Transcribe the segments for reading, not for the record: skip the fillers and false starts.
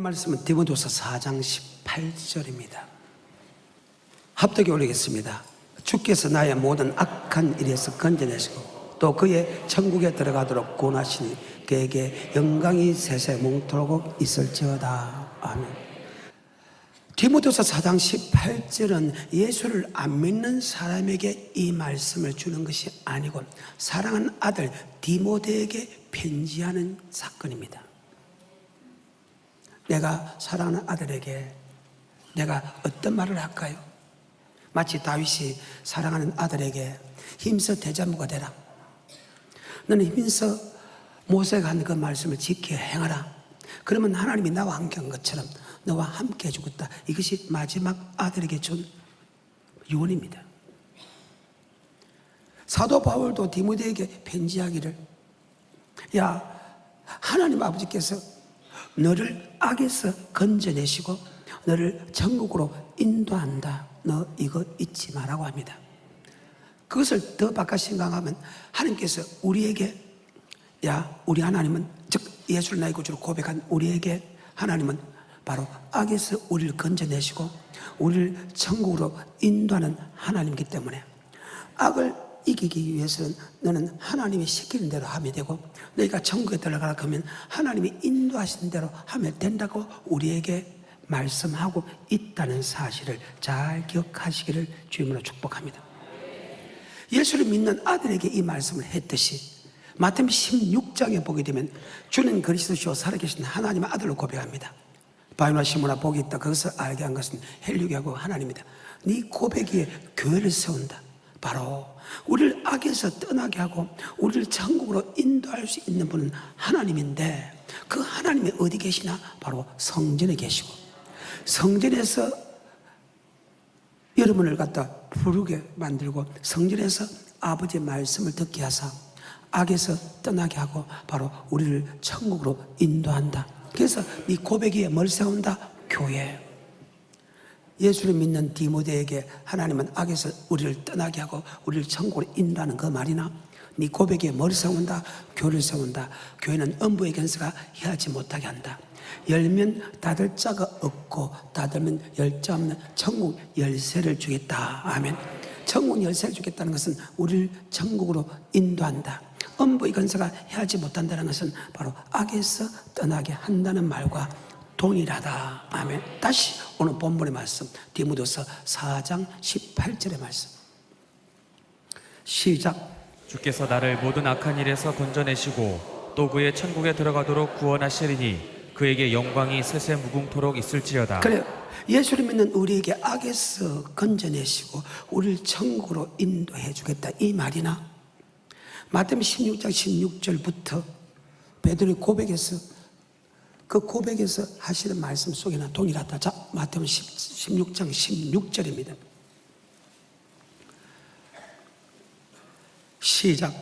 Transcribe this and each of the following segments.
말씀은 디모데후서 4장 18절입니다. 합독에 올리겠습니다. 주께서 나의 모든 악한 일에서 건져내시고 또 그의 천국에 들어가도록 구원하시니 그에게 영광이 세세 뭉토록 있을지어다. 아멘. 디모데후서 4장 18절은 예수를 안 믿는 사람에게 이 말씀을 주는 것이 아니고 사랑하는 아들 디모데에게 편지하는 사건입니다. 내가 사랑하는 아들에게 내가 어떤 말을 할까요? 마치 다윗이 사랑하는 아들에게 힘써 대장부가 되라. 너는 힘써 모세가 한 그 말씀을 지켜 행하라. 그러면 하나님이 나와 함께 한 것처럼 너와 함께 해주겠다. 이것이 마지막 아들에게 준 유언입니다. 사도 바울도 디모데에게 편지하기를, 야, 하나님 아버지께서 너를 악에서 건져내시고 너를 천국으로 인도한다. 너 이거 잊지 마라고 합니다. 그것을 더 바꿔 생각하면 하나님께서 우리에게, 야, 우리 하나님은, 즉 예수를 나의 구주로 고백한 우리에게 하나님은 바로 악에서 우리를 건져내시고 우리를 천국으로 인도하는 하나님이기 때문에 악을 이기기 위해서는 너는 하나님이 시키는 대로 하면 되고, 너희가 천국에 들어가라 하면 하나님이 인도하시는 대로 하면 된다고 우리에게 말씀하고 있다는 사실을 잘 기억하시기를 주님으로 축복합니다. 예수를 믿는 아들에게 이 말씀을 했듯이 마태복음 16장에 보게 되면 주는 그리스도시요 살아계신 하나님의 아들로 고백합니다. 바요나 시모나 복이 있다. 그것을 알게 한 것은 헬류기하고 하나님이다. 네 고백 위에 교회를 세운다. 바로 우리를 악에서 떠나게 하고 우리를 천국으로 인도할 수 있는 분은 하나님인데, 그 하나님이 어디 계시나? 바로 성전에 계시고, 성전에서 여러분을 갖다 부르게 만들고 성전에서 아버지의 말씀을 듣게 하사 악에서 떠나게 하고 바로 우리를 천국으로 인도한다. 그래서 이 고백 위에 뭘 세운다? 교회. 예수를 믿는 디모데에게 하나님은 악에서 우리를 떠나게 하고 우리를 천국으로 인도하는 그 말이나, 네 고백 위에 뭘 세운다? 교회를 세운다. 교회는 음부의 권세가 해하지 못하게 한다. 열면 닫을 자가 없고 닫으면 열 자 없는 천국 열쇠를 주겠다. 아멘. 천국 열쇠를 주겠다는 것은 우리를 천국으로 인도한다. 음부의 권세가 해하지 못한다는 것은 바로 악에서 떠나게 한다는 말과 동일하다. 아멘. 다시 오늘 본문의 말씀, 디모데후서 4장 18절의 말씀. 시작. 주께서 나를 모든 악한 일에서 건져내시고 또 그의 천국에 들어가도록 구원하시리니 그에게 영광이 세세 무궁토록 있을지어다. 그래요. 예수를 믿는 우리에게 악에서 건져내시고 우리를 천국으로 인도해 주겠다. 이 말이나 마태복음 16장 16절부터 베드로의 고백에서, 그 고백에서 하시는 말씀 속에는 동일하다. 자, 마태복음 16장 16절입니다. 시작.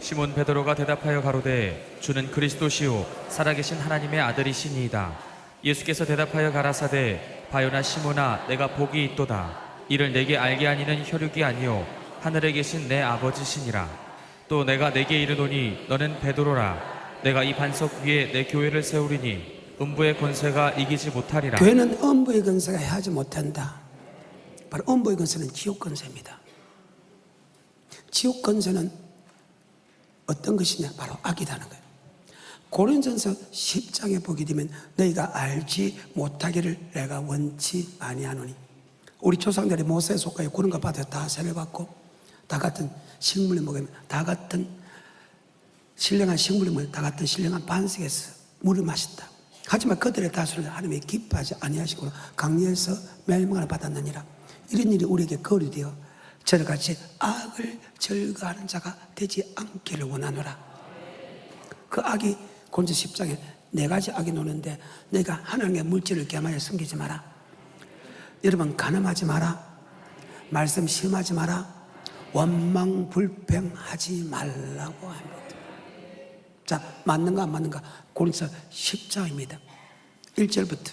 시몬 베드로가 대답하여 가로되 주는 그리스도시요 살아계신 하나님의 아들이시니이다. 예수께서 대답하여 가라사대 바요나 시몬아 내가 복이 있도다. 이를 내게 알게 하니는 혈육이 아니요 하늘에 계신 내 아버지시니라. 또 내가 내게 이르노니 너는 베드로라. 내가 이 반석 위에 내 교회를 세우리니 음부의 권세가 이기지 못하리라. 교회는 음부의 권세가 해하지 못한다. 바로 음부의 권세는 지옥 권세입니다. 지옥 권세는 어떤 것이냐? 바로 악이라는 거예요. 고린전서 10장에 보게 되면 너희가 알지 못하기를 내가 원치 아니하노니, 우리 조상들이 모세에 속하여 구름과 바다에 다 세를 받고 다 같은 식물을 먹으면 다 같은 신령한 식물을 먹으면 다 같은 신령한 반석에서 물을 마신다. 하지만 그들의 다수를 하나님이 기뻐하지 아니하시고 강리에서 멸망을 받았느니라. 이런 일이 우리에게 거류되어 저를 같이 악을 절거하는 자가 되지 않기를 원하노라. 그 악이 고린도 10장에 네 가지 악이 노는데, 내가 하나님의 물질을 겸하여 섬기지 마라. 여러분, 간음하지 마라. 말씀 시험하지 마라. 원망 불평하지 말라고 합니다. 자, 맞는가 안 맞는가? 고린도 10장입니다. 1절부터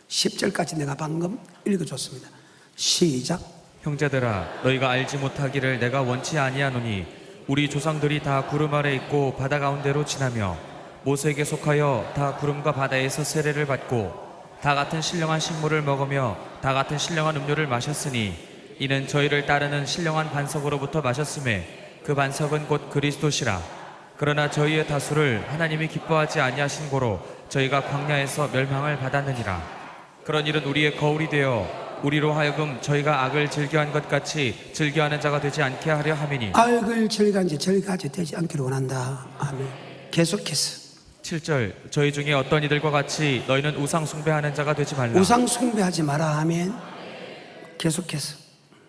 10절까지 내가 방금 읽어줬습니다. 시작. 형제들아 너희가 알지 못하기를 내가 원치 아니하노니 우리 조상들이 다 구름 아래 있고 바다 가운데로 지나며 모세에게 속하여 다 구름과 바다에서 세례를 받고 다 같은 신령한 식물을 먹으며 다 같은 신령한 음료를 마셨으니 이는 저희를 따르는 신령한 반석으로부터 마셨음에 그 반석은 곧 그리스도시라. 그러나 저희의 다수를 하나님이 기뻐하지 아니하신 고로 저희가 광야에서 멸망을 받았느니라. 그런 일은 우리의 거울이 되어 우리로 하여금 저희가 악을 즐겨한 것 같이 즐겨하는 자가 되지 않게 하려 함이니. 악을 즐겨한 지 즐겨하지 되지 않기를 원한다. 아멘. 계속해서 7절 저희 중에 어떤 이들과 같이 너희는 우상 숭배하는 자가 되지 말라. 우상 숭배하지 마라. 아멘. 계속해서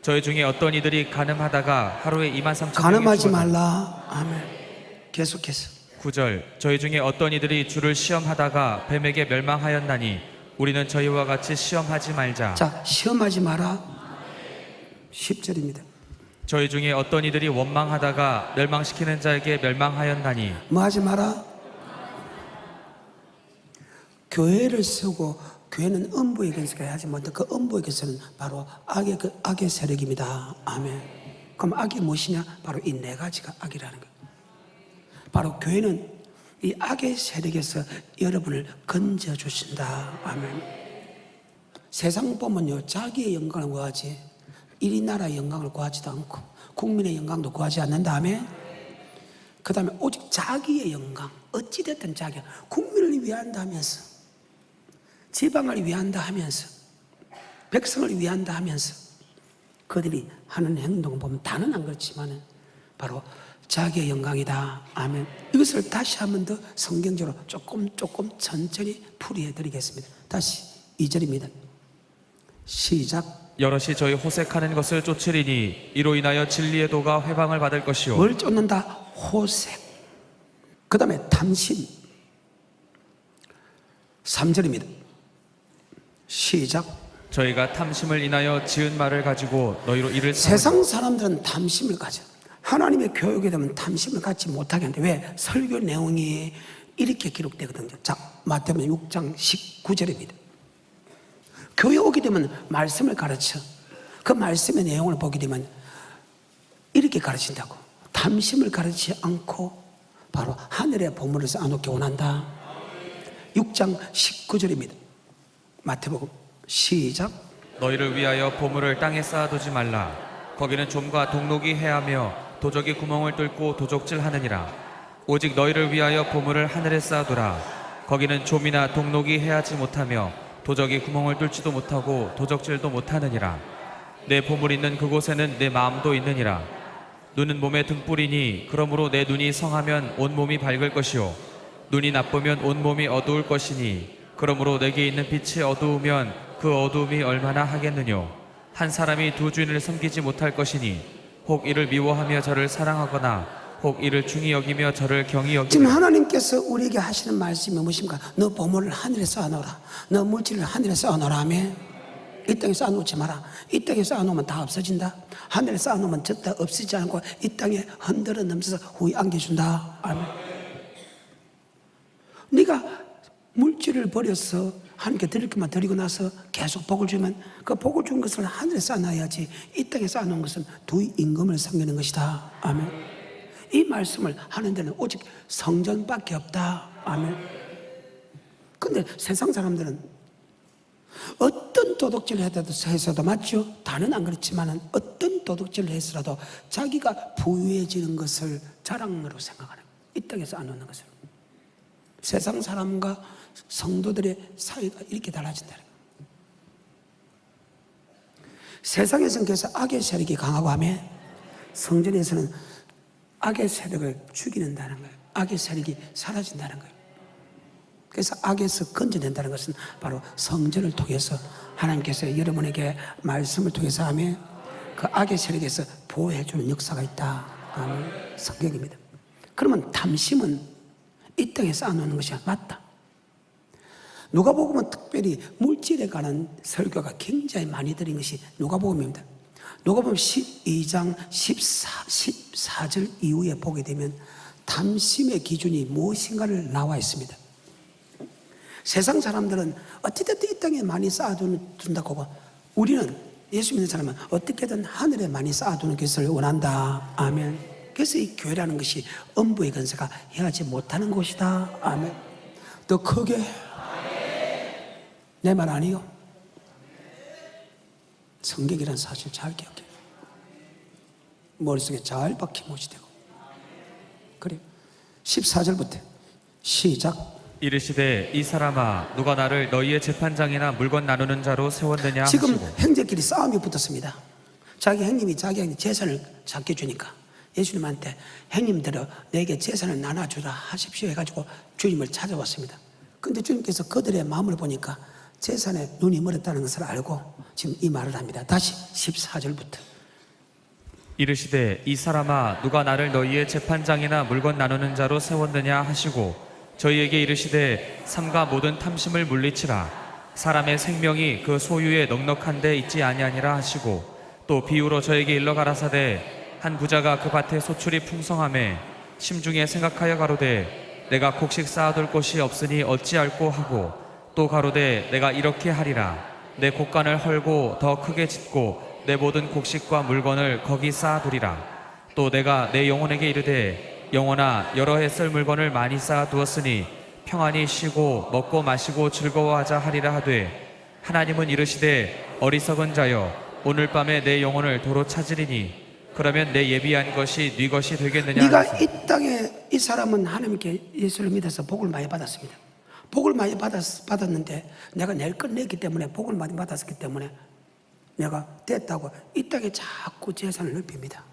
저희 중에 어떤 이들이 간음하다가 하루에 23,000명이 간음하지 말라. 아멘. 계속해서 9절 저희 중에 어떤 이들이 주를 시험하다가 뱀에게 멸망하였나니 우리는 저희와 같이 시험하지 말자. 자, 시험하지 마라. 10절입니다. 저희 중에 어떤 이들이 원망하다가 멸망시키는 자에게 멸망하였나니 뭐 하지 마라? 교회를 쓰고 교회는 음부의 근세가 하지 못해 그 음부의 근세는 바로 악의 세력입니다. 아멘. 그럼 악이 무엇이냐? 바로 이 네 가지가 악이라는 거예요. 바로 교회는 이 악의 세력에서 여러분을 건져주신다. 아멘. 세상 보면요, 자기의 영광을 구하지, 이 나라의 영광을 구하지도 않고, 국민의 영광도 구하지 않는다. 아멘. 그 다음에 오직 자기의 영광, 어찌됐든 자기, 국민을 위한다 하면서, 지방을 위한다 하면서, 백성을 위한다 하면서, 그들이 하는 행동을 보면 다는 안 그렇지만은, 바로 자기의 영광이다. 아멘. 이것을 다시 한 번 더 성경적으로 조금 천천히 풀이해 드리겠습니다. 다시 2절입니다. 시작. 여럿이 저희 호색하는 것을 쫓으리니 이로 인하여 진리의 도가 회방을 받을 것이요. 뭘 쫓는다? 호색. 그 다음에 탐심. 3절입니다. 시작. 저희가 탐심을 인하여 지은 말을 가지고 너희로 이를 세상 사람들은 탐심을 가져. 하나님의 교육에 되면 탐심을 갖지 못하게 하는데 왜? 설교 내용이 이렇게 기록되거든요. 자, 마태복음 6장 19절입니다. 교회 오게 되면 말씀을 가르쳐. 그 말씀의 내용을 보게 되면 이렇게 가르친다고. 탐심을 가르치지 않고 바로 하늘의 보물을 쌓아놓기 원한다. 6장 19절입니다. 마태복음 시작. 너희를 위하여 보물을 땅에 쌓아두지 말라. 거기는 좀과 동록이 해하며 도적이 구멍을 뚫고 도적질하느니라. 오직 너희를 위하여 보물을 하늘에 쌓아두라. 거기는 좀이나 동록이 해하지 못하며 도적이 구멍을 뚫지도 못하고 도적질도 못하느니라. 내 보물 있는 그곳에는 내 마음도 있느니라. 눈은 몸의 등불이니 그러므로 내 눈이 성하면 온 몸이 밝을 것이요 눈이 나쁘면 온 몸이 어두울 것이니 그러므로 내게 있는 빛이 어두우면 그 어두움이 얼마나 하겠느뇨. 한 사람이 두 주인을 섬기지 못할 것이니 혹 이를 미워하며 저를 사랑하거나 혹 이를 중히 여기며 저를 경히 지금 여기며. 하나님께서 우리에게 하시는 말씀이 무엇입니까? 너 보물을 하늘에 쌓아놓으라. 너 물질을 하늘에 쌓아놓으라. 아멘. 이 땅에 쌓아놓지 마라. 이 땅에 쌓아놓으면 다 없어진다. 하늘에 쌓아놓으면 졌다 없어지지 않고 이 땅에 흔들어 넘쳐서 후에 안겨준다. 아멘. 네가 물질을 버려서 하나님께 드릴 것만 드리고 나서 계속 복을 주면 그 복을 준 것을 하늘에 쌓아놔야지. 이 땅에 쌓아놓은 것은 두 임금을 섬기는 것이다. 아멘. 이 말씀을 하는 데는 오직 성전밖에 없다. 아멘. 근데 세상 사람들은 어떤 도둑질을 해서도 맞죠? 다는 안 그렇지만 어떤 도둑질을 해서라도 자기가 부유해지는 것을 자랑으로 생각하는 거예요. 이 땅에서 안 오는 것을. 세상 사람과 성도들의 사이가 이렇게 달라진다는 거예요. 세상에서는 그래서 악의 세력이 강하고 하면 성전에서는 악의 세력을 죽이는다는 거예요. 악의 세력이 사라진다는 거예요. 그래서 악에서 건져낸다는 것은 바로 성전을 통해서 하나님께서 여러분에게 말씀을 통해서 하며 그 악의 세력에서 보호해주는 역사가 있다. 아멘. 성경입니다. 그러면 탐심은 이 땅에 쌓아놓는 것이 맞다. 누가복음은 특별히 물질에 관한 설교가 굉장히 많이 드린 것이 누가복음입니다. 누가복음 12장 14절 이후에 보게 되면 탐심의 기준이 무엇인가를 나와 있습니다. 세상 사람들은 어찌됐든 이 땅에 많이 쌓아둔다고 하고 우리는 예수 믿는 사람은 어떻게든 하늘에 많이 쌓아두는 것을 원한다. 아멘. 그래서 이 교회라는 것이 음부의 권세가 해하지 못하는 곳이다. 아멘. 더 크게. 내 말 아니요? 성경이라는 사실 잘 기억해. 머릿속에 잘 박히못이 되고. 그래. 14절부터 시작. 이르시되 이 사람아 누가 나를 너희의 재판장이나 물건 나누는 자로 세웠느냐 지금 하시고. 형제끼리 싸움이 붙었습니다. 자기 형님이 자기 재산을 작게 주니까 예수님한테 형님들은 내게 재산을 나눠주라 하십시오 해가지고 주님을 찾아왔습니다. 근데 주님께서 그들의 마음을 보니까 재산에 눈이 멀었다는 것을 알고 지금 이 말을 합니다. 다시 14절부터. 이르시되 이 사람아 누가 나를 너희의 재판장이나 물건 나누는 자로 세웠느냐 하시고 저희에게 이르시되 삼가 모든 탐심을 물리치라. 사람의 생명이 그 소유에 넉넉한 데 있지 아니하니라 하시고 또 비유로 저에게 일러 가라사대 한 부자가 그 밭에 소출이 풍성하매 심중에 생각하여 가로되 내가 곡식 쌓아둘 곳이 없으니 어찌할꼬 하고 또 가로되 내가 이렇게 하리라. 내 곡간을 헐고 더 크게 짓고 내 모든 곡식과 물건을 거기 쌓아두리라. 또 내가 내 영혼에게 이르되 영혼아 여러 해 쓸 물건을 많이 쌓아두었으니 평안히 쉬고 먹고 마시고 즐거워하자 하리라 하되 하나님은 이르시되 어리석은 자여 오늘 밤에 내 영혼을 도로 찾으리니 그러면 내 예비한 것이 네 것이 되겠느냐. 네가 이 땅에 이 사람은 하나님께 예수를 믿어서 복을 많이 받았습니다. 복을 많이 받았는데 내가 낼 걸 냈기 때문에 복을 많이 받았기 때문에 내가 됐다고 이 땅에 자꾸 재산을 넓힙니다.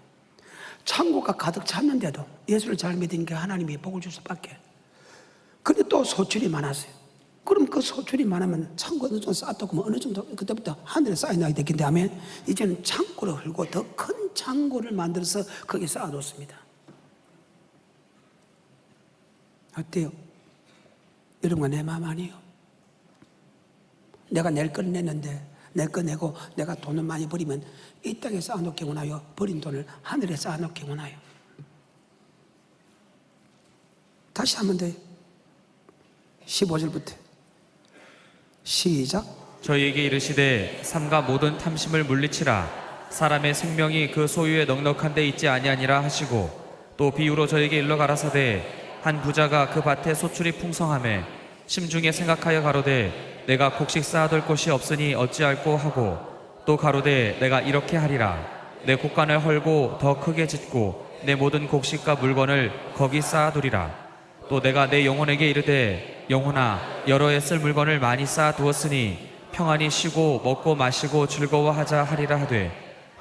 창고가 가득 찼는데도 예수를 잘 믿으니까 하나님이 복을 줄 수밖에. 근데 또 소출이 많았어요. 그럼 그 소출이 많으면 창고 어느 정도 쌓았다고 어느 정도 그때부터 하늘에 쌓여나게 됐기 때문에 이제는 창고를 헐고 더 큰 창고를 만들어서 거기에 쌓아놓습니다. 어때요? 여러분과 내 마음 아니에요? 내가 낼 걸 냈는데 내 거 내고 내가 돈을 많이 버리면 이 땅에 쌓아놓게 원하여 버린 돈을 하늘에 쌓아놓게 원하여. 다시 한번 더 15절부터 시작. 저희에게 이르시되 삼가 모든 탐심을 물리치라. 사람의 생명이 그 소유에 넉넉한 데 있지 아니하니라 하시고 또 비유로 저에게 일러 가라사대 한 부자가 그 밭에 소출이 풍성하매 심중에 생각하여 가로되 내가 곡식 쌓아둘 곳이 없으니 어찌할꼬 하고 또 가로되 내가 이렇게 하리라. 내 곡간을 헐고 더 크게 짓고 내 모든 곡식과 물건을 거기 쌓아두리라. 또 내가 내 영혼에게 이르되 영혼아 여러 해 쓸 물건을 많이 쌓아두었으니 평안히 쉬고 먹고 마시고 즐거워하자 하리라 하되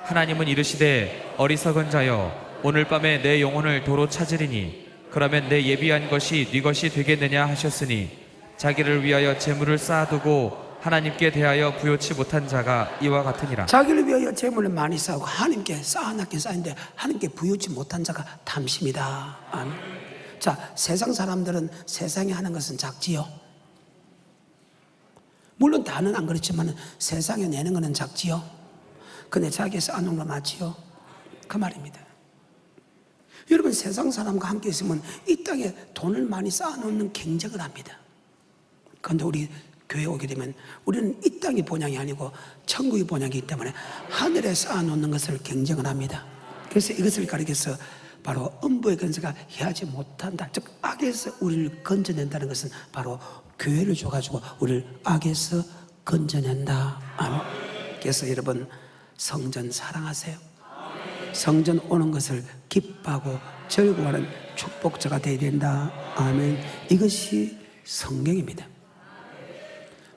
하나님은 이르시되 어리석은 자여 오늘 밤에 내 영혼을 도로 찾으리니 그러면 내 예비한 것이 네 것이 되겠느냐 하셨으니 자기를 위하여 재물을 쌓아두고 하나님께 대하여 부요치 못한 자가 이와 같으니라. 자기를 위하여 재물을 많이 쌓고 하나님께 쌓아놨긴 쌓인데 하나님께 부유치 못한 자가 탐심이다. 아멘. 자, 세상 사람들은 세상에 하는 것은 작지요. 물론 다는 안 그렇지만 세상에 내는 것은 작지요. 근데 자기가 쌓아놓은 건 맞지요. 그 말입니다. 여러분 세상 사람과 함께 있으면 이 땅에 돈을 많이 쌓아놓는 경쟁을 합니다. 그런데 우리 교회 오게 되면 우리는 이 땅의 본향이 아니고 천국의 본향이기 때문에 하늘에 쌓아놓는 것을 경쟁을 합니다. 그래서 이것을 가리켜서 바로 음부의 권세가 해하지 못한다. 즉 악에서 우리를 건져낸다는 것은 바로 교회를 줘가지고 우리를 악에서 건져낸다. 아멘. 그래서 여러분 성전 사랑하세요. 성전 오는 것을 기뻐하고 즐거워하는 축복자가 되어야 된다. 아멘. 이것이 성경입니다.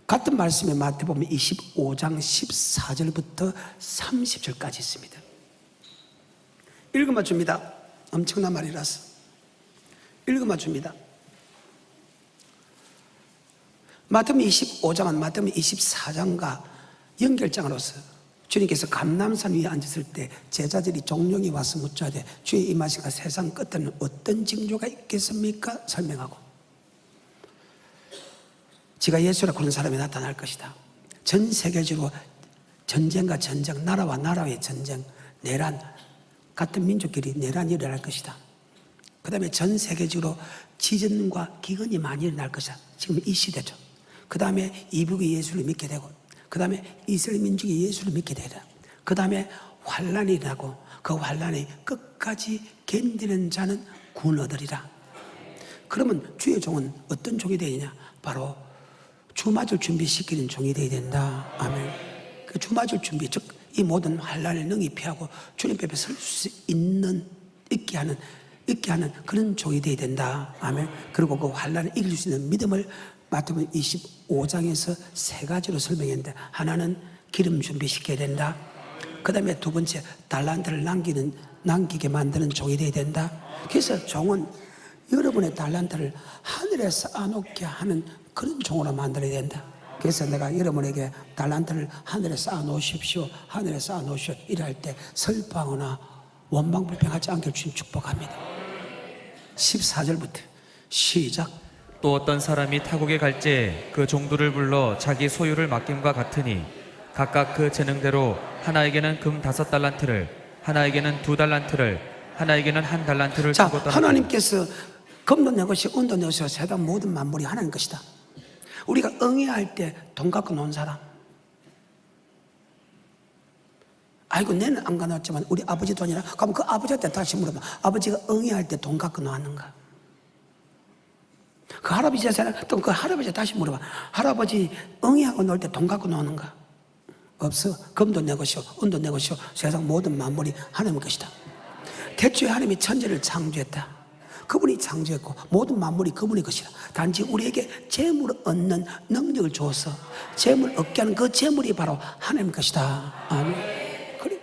같은 말씀에 마태복음 25장 14절부터 30절까지 있습니다. 읽어만 줍니다. 엄청난 말이라서 읽어만 줍니다. 마태복음 25장은 마태복음 24장과 연결장으로서 주님께서 감람산 위에 앉았을 때 제자들이 종용이 와서 묻자되 주의 임하시가 세상 끝에는 어떤 징조가 있겠습니까? 설명하고 지가 예수라 그런 사람이 나타날 것이다. 전 세계적으로 전쟁과 전쟁, 나라와 나라의 전쟁, 내란, 같은 민족끼리 내란이 일어날 것이다. 그 다음에 전 세계적으로 지진과 기근이 많이 일어날 것이다. 지금 이 시대죠. 그 다음에 이북이 예수를 믿게 되고 그 다음에 이스라엘 민족이 예수를 믿게 되다. 그 다음에 환란이 일어나고 그 환란이 끝까지 견디는 자는 구원 얻으리라. 그러면 주의 종은 어떤 종이 되느냐? 바로 주 맞을 준비시키는 종이 되어야 된다. 아멘. 그 주 맞을 준비, 즉 이 모든 환난을 능히 피하고 주님 앞에 설 수 있게 하는 그런 종이 되어야 된다. 아멘. 그리고 그 환난을 이길 수 있는 믿음을 마태복음 25장에서 세 가지로 설명했는데, 하나는 기름 준비시켜야 된다. 그 다음에 두 번째, 달란트를 남기게 만드는 종이 되어야 된다. 그래서 종은 여러분의 달란트를 하늘에 쌓아놓게 하는 그런 종으로 만들어야 된다. 그래서 내가 여러분에게 달란트를 하늘에 쌓아놓으십시오, 하늘에 쌓아놓으십시오 이럴 때 슬퍼하거나 원망불평하지 않게 주님 축복합니다. 14절부터 시작. 또 어떤 사람이 타국에 갈지 그 종들을 불러 자기 소유를 맡김과 같으니 각각 그 재능대로 하나에게는 금 5달란트를, 하나에게는 2달란트를, 하나에게는 1달란트를 자, 주고 떠났다. 하나님께서 금도 내 것이 은도 내 것이 세상 모든 만물이 하나님 것이다. 우리가 응애할 때 돈 갖고 논 사람, 아이고 내는 안 가놨지만 우리 아버지 돈이라, 그럼 그 아버지한테 다시 물어봐. 아버지가 응애할 때 돈 갖고 놓았는가? 그 할아버지 재산, 또 그 할아버지 다시 물어봐. 할아버지 응애하고 놀 때 돈 갖고 노는가? 없어. 금도 내 것이요 은도 내 것이요 세상 모든 만물이 하나님의 것이다. 태초에 하나님이 천지를 창조했다. 그분이 창조했고 모든 만물이 그분의 것이라. 단지 우리에게 재물을 얻는 능력을 줘서 재물을 얻게 하는 그 재물이 바로 하나님의 것이다. 아멘. 그래,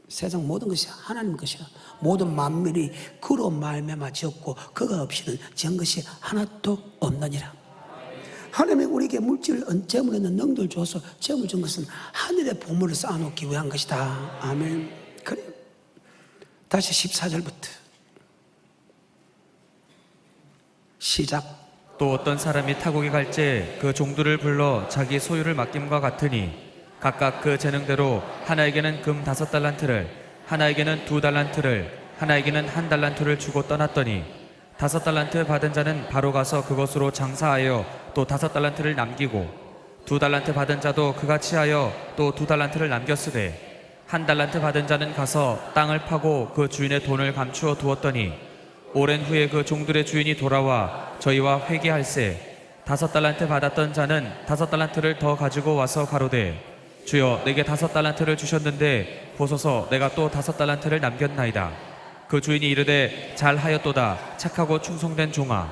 세상 모든 것이 하나님의 것이라. 모든 만물이 그로 말미암아 지었고 그가 없이는 지은 것이 하나도 없느니라. 하나님이 우리에게 물질을, 재물을 얻는 능력을 줘서 재물을 준 것은 하늘의 보물을 쌓아놓기 위한 것이다. 아멘. 그래, 다시 14절부터 시작. 또 어떤 사람이 타국에 갈지 그 종들을 불러 자기 소유를 맡김과 같으니 각각 그 재능대로 하나에게는 금 5달란트를, 하나에게는 2달란트를, 하나에게는 1달란트를 주고 떠났더니 5달란트 받은 자는 바로 가서 그것으로 장사하여 또 5달란트를 남기고 2달란트 받은 자도 그같이 하여 또 2달란트를 남겼으되 1달란트 받은 자는 가서 땅을 파고 그 주인의 돈을 감추어 두었더니 오랜 후에 그 종들의 주인이 돌아와 저희와 회개할세 5달란트 받았던 자는 5달란트를 더 가지고 와서 가로되 주여 내게 5달란트를 주셨는데 보소서 내가 또 5달란트를 남겼나이다. 그 주인이 이르되 잘하였도다 착하고 충성된 종아,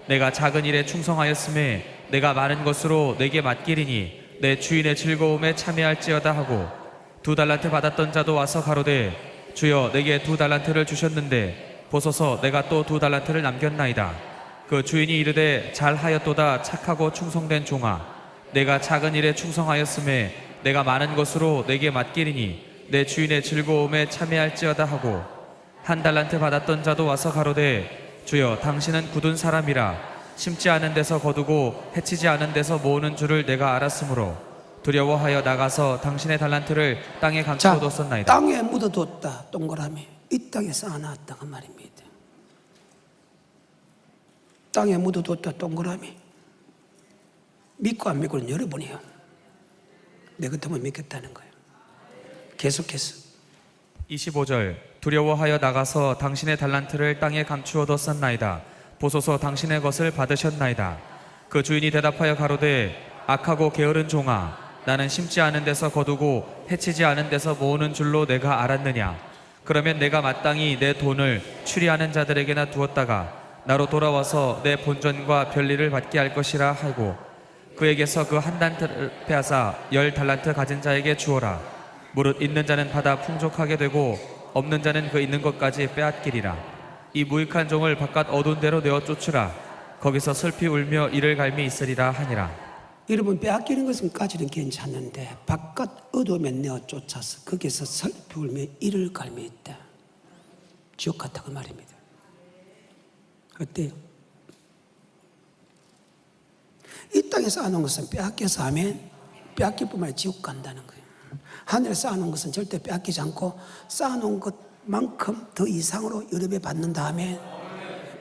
내가 작은 일에 충성하였음에 내가 많은 것으로 내게 맡기리니 내 주인의 즐거움에 참여할지어다 하고 2달란트 받았던 자도 와서 가로되 주여 내게 2달란트를 주셨는데 보소서 내가 또 2달란트를 남겼나이다. 그 주인이 이르되 잘하였도다 착하고 충성된 종아, 내가 작은 일에 충성하였음에 내가 많은 것으로 내게 맡기리니 내 주인의 즐거움에 참여할지어다 하고 1달란트 받았던 자도 와서 가로되 주여 당신은 굳은 사람이라 심지 않은 데서 거두고 해치지 않은 데서 모으는 줄을 내가 알았으므로 두려워하여 나가서 당신의 달란트를 땅에 감추어뒀었나이다. 땅에 묻어뒀다. 동그라미. 이 땅에 쌓아놨다 그 말입니다. 땅에 묻어뒀다. 동그라미. 믿고 안 믿고는 여러분이에요. 내 같으면 믿겠다는 거예요. 계속해서 25절. 두려워하여 나가서 당신의 달란트를 땅에 감추어뒀었나이다. 보소서 당신의 것을 받으셨나이다. 그 주인이 대답하여 가로되 악하고 게으른 종아, 나는 심지 않은 데서 거두고 해치지 않은 데서 모으는 줄로 내가 알았느냐. 그러면 내가 마땅히 내 돈을 추리하는 자들에게나 두었다가 나로 돌아와서 내 본전과 별리를 받게 할 것이라 하고 그에게서 그 1달란트를 빼앗아 10달란트 가진 자에게 주어라. 무릇 있는 자는 받아 풍족하게 되고 없는 자는 그 있는 것까지 빼앗기리라. 이 무익한 종을 바깥 어두운 데로 내어 쫓으라. 거기서 슬피 울며 이를 갈미 있으리라 하니라. 여러분, 빼앗기는 것은까지는 괜찮은데 바깥 어둠에 내어 쫓아서 거기서 슬피 울며 이를 갈미 있다. 지옥 같다 그 말입니다. 어때요? 이 땅에 쌓아놓은 것은 빼앗겨서 하면 빼앗길 뿐만 아니라 지옥 간다는 거예요. 하늘에 쌓아놓은 것은 절대 빼앗기지 않고 쌓아놓은 것만큼 더 이상으로 여러 배 받는 다음에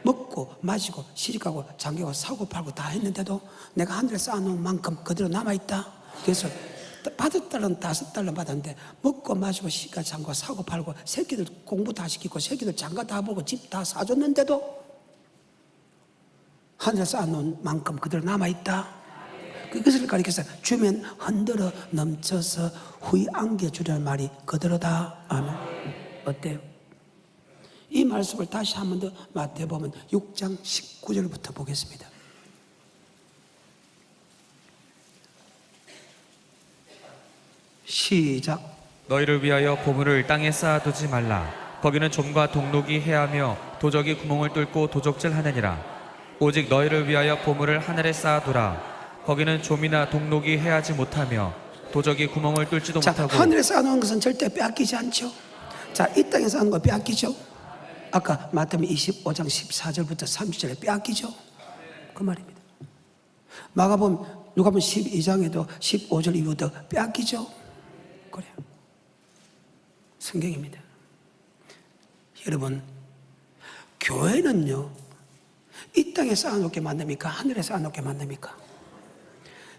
먹고 마시고 시집가고 장가고 사고 팔고 다 했는데도 내가 하늘에 쌓아놓은 만큼 그대로 남아있다. 그래서 받았다는 5달러 받았는데 먹고 마시고 시가 장고 사고 팔고 새끼들 공부 다 시키고 새끼들 장가 다 보고 집 다 사줬는데도 하늘에 쌓아놓은 만큼 그대로 남아있다. 그것을 가리켜서 주면 흔들어 넘쳐서 후이 안겨주려는 말이 그대로다. 아멘. 어때요? 이 말씀을 다시 한 번 더 마태복음 6장 19절부터 보겠습니다. 시작. 너희를 위하여 보물을 땅에 쌓아두지 말라. 거기는 좀과 동록이 해하며 도적이 구멍을 뚫고 도적질하느니라. 오직 너희를 위하여 보물을 하늘에 쌓아두라. 거기는 좀이나 동록이 해하지 못하며 도적이 구멍을 뚫지도 자, 못하고. 하늘에 쌓아놓은 것은 절대 빼앗기지 않죠. 자, 이 땅에 쌓아놓은 거 빼앗기죠. 아까 마태복음 25장 14절부터 30절에 빼앗기죠. 그 말입니다. 마가복음 누가복음 12장에도 15절 이후부터 빼앗기죠. 그래요. 성경입니다. 여러분, 교회는요, 이 땅에 쌓아놓게 만듭니까? 하늘에 쌓아놓게 만듭니까?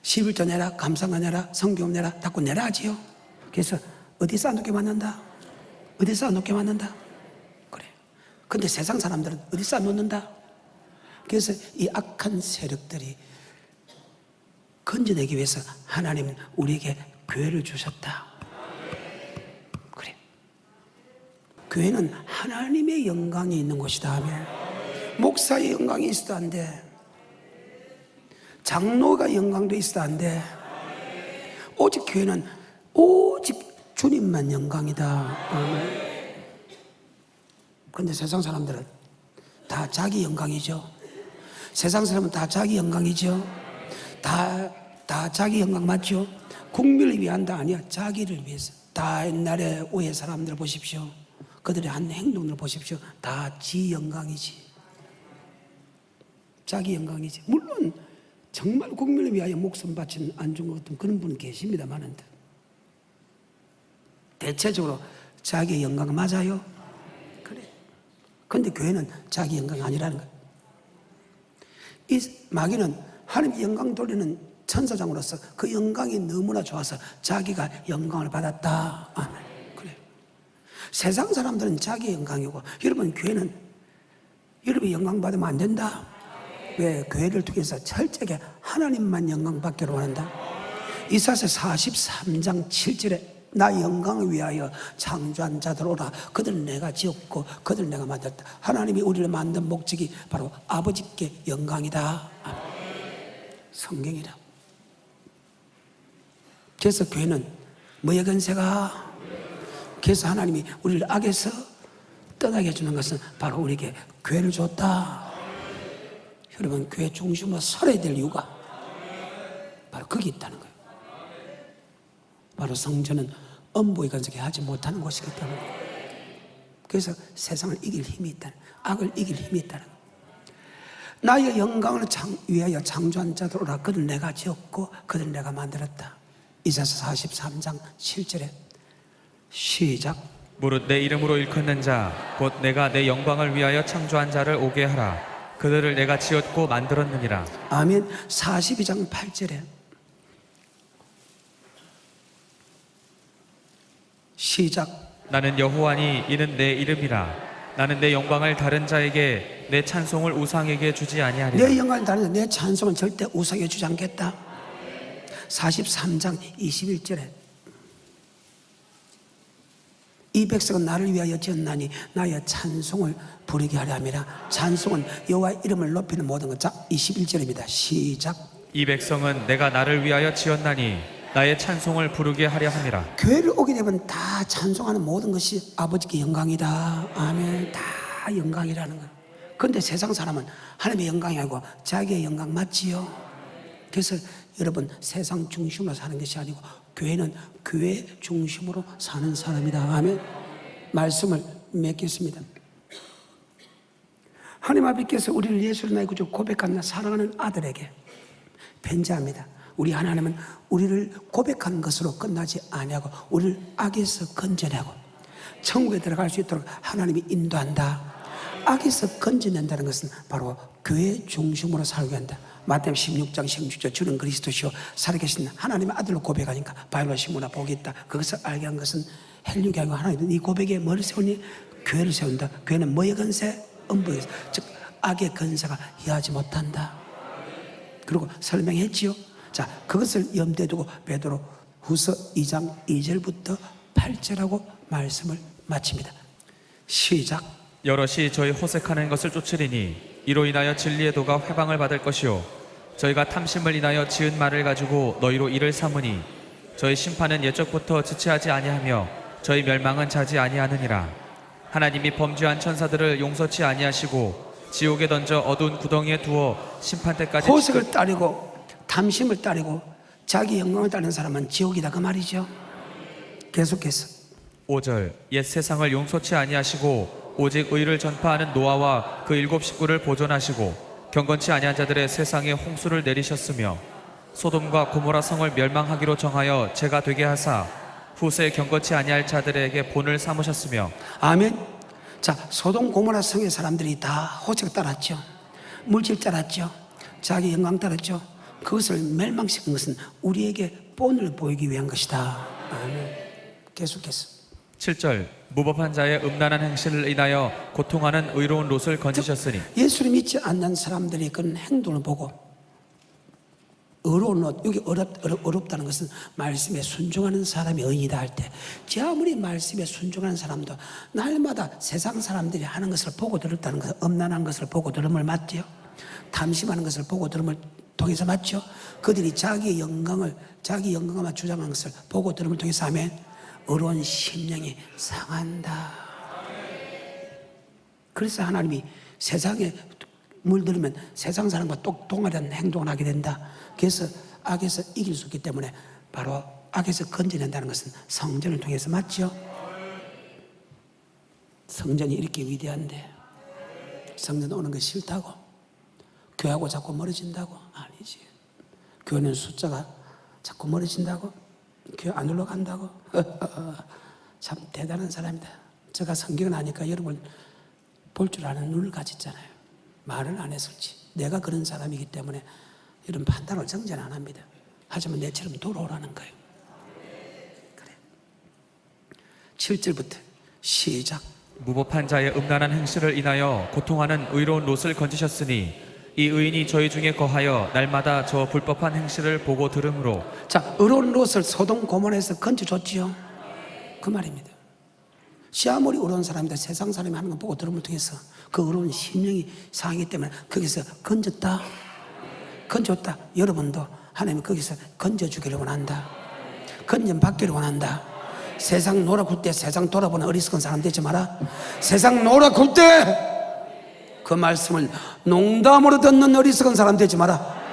11조 내라, 감상가 내라, 성경 내라, 자꾸 내라 하지요. 그래서 어디 쌓아놓게 만든다? 어디 쌓아놓게 만든다? 그래. 근데 세상 사람들은 어디 쌓아놓는다? 그래서 이 악한 세력들이 건져내기 위해서 하나님은 우리에게 교회를 주셨다. 그래. 교회는 하나님의 영광이 있는 곳이다 하면 목사의 영광이 있어도 안 돼. 장로가 영광도 있어도 안 돼. 오직 교회는 오직 주님만 영광이다. 아멘. 그런데 세상 사람들은 다 자기 영광이죠. 세상 사람은 다 자기 영광이죠. 다 자기 영광 맞죠? 국민을 위한다 아니야. 자기를 위해서. 다 옛날에 오해 사람들 보십시오. 그들의 한 행동을 보십시오. 다 지 영광이지. 자기 영광이지. 물론 정말 국민을 위하여 목숨 바친 안중근 같은 그런 분은 계십니다만 대체적으로 자기 영광 맞아요. 그래. 그런데 교회는 자기 영광이 아니라는 거예요. 이 마귀는 하나님의 영광 돌리는 천사장으로서 그 영광이 너무나 좋아서 자기가 영광을 받았다. 아멘. 그래. 세상 사람들은 자기 영광이고 여러분 교회는 여러분이 영광 받으면 안 된다. 왜? 교회를 통해서 철저하게 하나님만 영광 받기로 원한다. 이사야서 43장 7절에 나 영광을 위하여 창조한 자들 오라. 그들 내가 지었고 그들 내가 만들었다. 하나님이 우리를 만든 목적이 바로 아버지께 영광이다. 성경이라. 그래서 교회는 뭐의 건세가? 그래서 하나님이 우리를 악에서 떠나게 해주는 것은 바로 우리에게 교회를 줬다. 여러분 교회 중심으로 서려야 될 이유가 바로 거기 있다는 거예요. 바로 성전은 엄보의 건색에 하지 못하는 곳이기 때문에. 그래서 세상을 이길 힘이 있다는, 악을 이길 힘이 있다는 거예요. 나의 영광을 위하여 창조한 자들 오라. 그들 내가 지었고 그들 내가 만들었다. 이사야서 43장 7절에 시작. 무릇 내 이름으로 일컫는 자 곧 내가 내 영광을 위하여 창조한 자를 오게 하라. 그들을 내가 지었고 만들었느니라. 아멘. 42장 8절에 시작. 나는 여호와니 이는 내 이름이라. 나는 내 영광을 다른 자에게 내 찬송을 우상에게 주지 아니하리라. 내 영광을 다른 내 찬송은 절대 우상에 주지 않겠다. 43장 21절에 이 백성은 나를 위하여 지었나니 나의 찬송을 부르게 하려 함이라. 찬송은 여호와의 이름을 높이는 모든 것. 자, 21절입니다. 시작. 이 백성은 내가 나를 위하여 지었나니 나의 찬송을 부르게 하려 함이라. 교회를 오게 되면 다 찬송하는 모든 것이 아버지께 영광이다. 아멘. 다 영광이라는 거예요. 그런데 세상 사람은 하나님의 영광이 아니고 자기의 영광 맞지요. 그래서 여러분 세상 중심으로 사는 것이 아니고 교회는 교회 중심으로 사는 사람이다. 아멘. 말씀을 맺겠습니다. 하나님 아버지께서 우리를 예수로 나의 구주 고백하는 사랑하는 아들에게 편지합니다. 우리 하나님은 우리를 고백하는 것으로 끝나지 아니하고 우리를 악에서 건져내고 천국에 들어갈 수 있도록 하나님이 인도한다. 악에서 건져낸다는 것은 바로 교회 중심으로 살게 한다. 마태복음 16장 16절 주는 그리스도시요 살아계신 하나님의 아들로 고백하니까 바요나 시모나 복이 있다. 그것을 알게 한 것은 헬류게 하고 하나님은 이 고백에 뭘 세우니? 교회를 세운다. 교회는 뭐의 건세? 음부의 건세. 즉 악의 건세가 이해하지 못한다. 그리고 설명했지요. 자, 그것을 염두에 두고 베드로 후서 2장 2절부터 8절하고 말씀을 마칩니다. 시작. 여럿이 저희 호색하는 것을 쫓으리니 이로 인하여 진리의 도가 회방을 받을 것이요 저희가 탐심을 인하여 지은 말을 가지고 너희로 이를 삼으니 저희 심판은 예적부터 지체하지 아니하며 저희 멸망은 자지 아니하느니라. 하나님이 범죄한 천사들을 용서치 아니하시고 지옥에 던져 어두운 구덩이에 두어 심판 때까지 호색을 따르고 탐심을 따르고 자기 영광을 따르는 사람은 지옥이다 그 말이죠. 계속해서 5절 옛 세상을 용서치 아니하시고 오직 의를 전파하는 노아와 그 7 식구를 보존하시고 경건치 아니한 자들의 세상에 홍수를 내리셨으며 소돔과 고모라 성을 멸망하기로 정하여 죄가 되게 하사 후세 경건치 아니할 자들에게 본을 삼으셨으며. 아멘. 자, 소돔 고모라 성의 사람들이 다 호색 따랐죠. 물질 따랐죠. 자기 영광 따랐죠. 그것을 멸망시킨 것은 우리에게 본을 보이기 위한 것이다. 아멘. 계속해서 7절 무법한 자의 음란한 행실을 인하여 고통하는 의로운 롯을 건지셨으니. 예수를 믿지 않는 사람들이 그런 행동을 보고 의로운 롯, 여기 어렵다는 것은 말씀에 순종하는 사람이 의인이다 할 때, 제 아무리 말씀에 순종하는 사람도 날마다 세상 사람들이 하는 것을 보고 들었다는 것은 음란한 것을 보고 들음을 맞죠. 탐심하는 것을 보고 들음을 통해서 맞죠. 그들이 자기 영광만 주장하는 것을 보고 들음을 통해서 하면 의로운 심령이 상한다. 그래서 하나님이 세상에 물들으면 세상 사람과 동일한 행동을 하게 된다. 그래서 악에서 이길 수 있기 때문에 바로 악에서 건져낸다는 것은 성전을 통해서 맞죠. 성전이 이렇게 위대한데 성전 오는 거 싫다고? 교회하고 자꾸 멀어진다고? 아니지. 교회는 숫자가 자꾸 멀어진다고? 교회 안 올라간다고? 참 대단한 사람이다. 제가 성경을 아니까 여러분 볼 줄 아는 눈을 가졌잖아요. 말을 안 했을지. 내가 그런 사람이기 때문에 이런 판단을 정전 안 합니다. 하지만 내처럼 돌아오라는 거예요. 그래. 7절부터 시작. 무법한 자의 음란한 행실을 인하여 고통하는 의로운 롯을 건지셨으니 이 의인이 저희 중에 거하여 날마다 저 불법한 행실을 보고 들으므로. 자, 의로운 롯을 소돔 고모라에서 건져줬지요. 그 말입니다. 시아무리 의로운 사람이다. 세상 사람이 하는 거 보고 들음을 통해서 그 의로운 심령이 상하기 때문에 거기서 건졌다. 여러분도 하나님이 거기서 건져주기를 원한다. 건전 받기를 원한다. 세상 놀아굴 때 세상 돌아보는 어리석은 사람 되지 마라. 세상 놀아굴 때 그 말씀을 농담으로 듣는 어리석은 사람 되지 마라.